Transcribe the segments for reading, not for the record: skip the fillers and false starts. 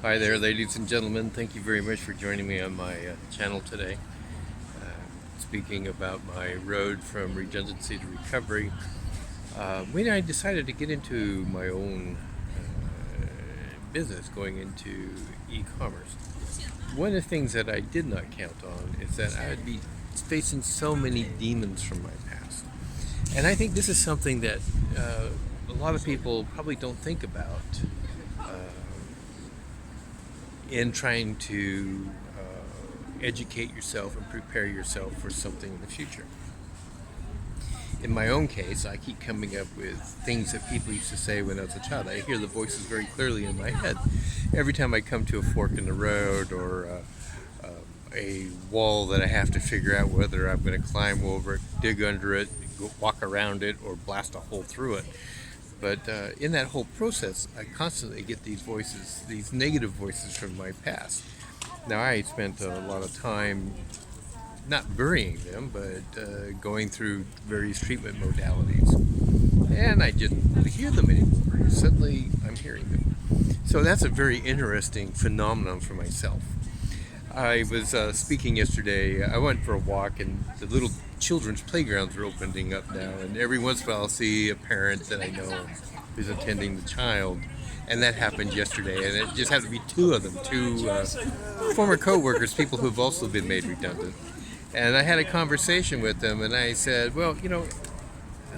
Hi there, ladies and gentlemen. Thank you very much for joining me on my channel today. Speaking about my road from redundancy to recovery, when I decided to get into my own business, going into e-commerce, one of the things that I did not count on is that I would be facing so many demons from my past. And I think this is something that a lot of people probably don't think about in trying to educate yourself and prepare yourself for something in the future. In my own case, I keep coming up with things that people used to say when I was a child. I hear the voices very clearly in my head every time I come to a fork in the road or a wall that I have to figure out whether I'm going to climb over it, dig under it, walk around it, or blast a hole through it. But in that whole process, I constantly get these voices, these negative voices from my past. Now, I spent a lot of time not burying them, but going through various treatment modalities. And I didn't hear them anymore. Suddenly, I'm hearing them. So that's a very interesting phenomenon for myself. I was speaking yesterday. I went for a walk, and the little children's playgrounds are opening up now. And every once in a while, I'll see a parent that I know who's attending the child. And that happened yesterday. And it just happened to be two of them, two former co-workers, people who have also been made redundant. And I had a conversation with them, and I said, well,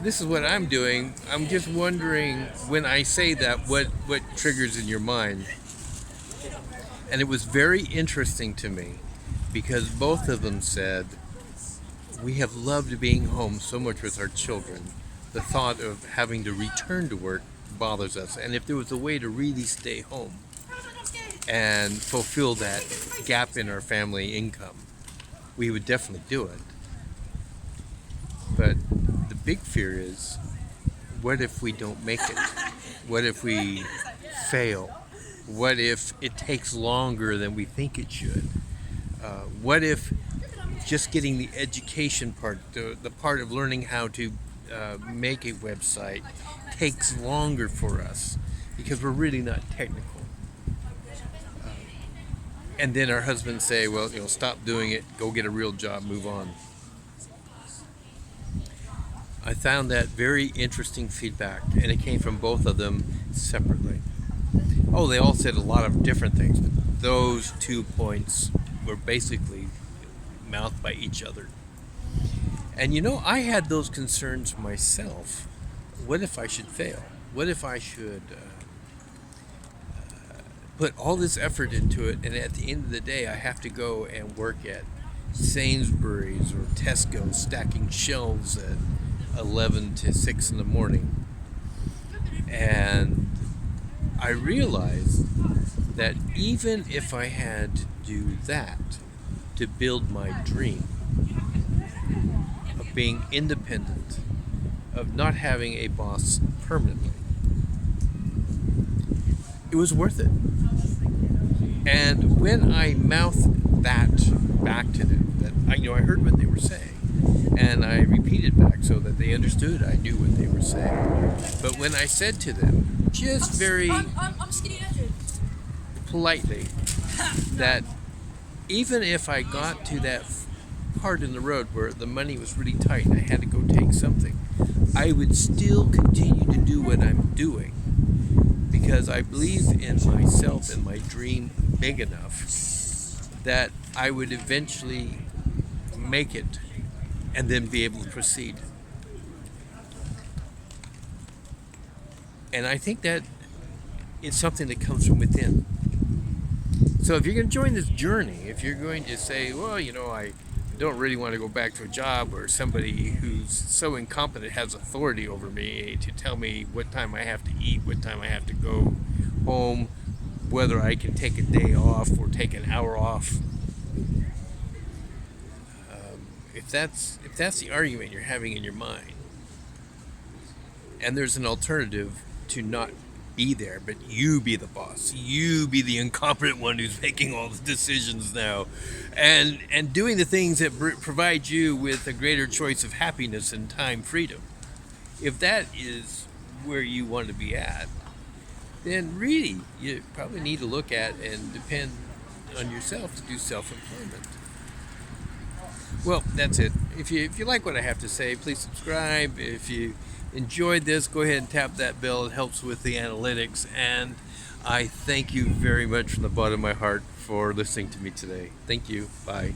this is what I'm doing. I'm just wondering, when I say that, what triggers in your mind? And it was very interesting to me because both of them said, we have loved being home so much with our children. The thought of having to return to work bothers us. And if there was a way to really stay home and fulfill that gap in our family income, we would definitely do it. But the big fear is, what if we don't make it? What if we fail? What if it takes longer than we think it should? What if just getting the education part, the part of learning how to make a website, takes longer for us because we're really not technical? And then our husbands say, well, stop doing it, go get a real job, move on. I found that very interesting feedback, and it came from both of them separately. Oh, they all said a lot of different things, but those 2 points were basically mouthed by each other. And I had those concerns myself. What if I should fail? What if I should put all this effort into it, and at the end of the day, I have to go and work at Sainsbury's or Tesco stacking shelves at 11 to 6 in the morning? And I realized that even if I had to do that to build my dream of being independent, of not having a boss permanently, it was worth it. And when I mouthed that back to them, that I heard what they were saying, and I repeated back so that they understood I knew what they were saying. But when I said to them, just very politely, that even if I got to that part in the road where the money was really tight and I had to go take something, I would still continue to do what I'm doing because I believe in myself and my dream big enough that I would eventually make it and then be able to proceed. And I think that it's something that comes from within. So if you're going to join this journey, if you're going to say, well, I don't really want to go back to a job where somebody who's so incompetent has authority over me to tell me what time I have to eat, what time I have to go home, whether I can take a day off or take an hour off. If that's the argument you're having in your mind, and there's an alternative to not be there, but you be the boss, you be the incompetent one who's making all the decisions now, and doing the things that provide you with a greater choice of happiness and time freedom. If that is where you want to be at, then really you probably need to look at and depend on yourself to do self-employment. Well, that's it. If you like what I have to say, please subscribe. If you enjoyed this, go ahead and tap that bell. It helps with the analytics. And I thank you very much from the bottom of my heart for listening to me today. Thank you. Bye.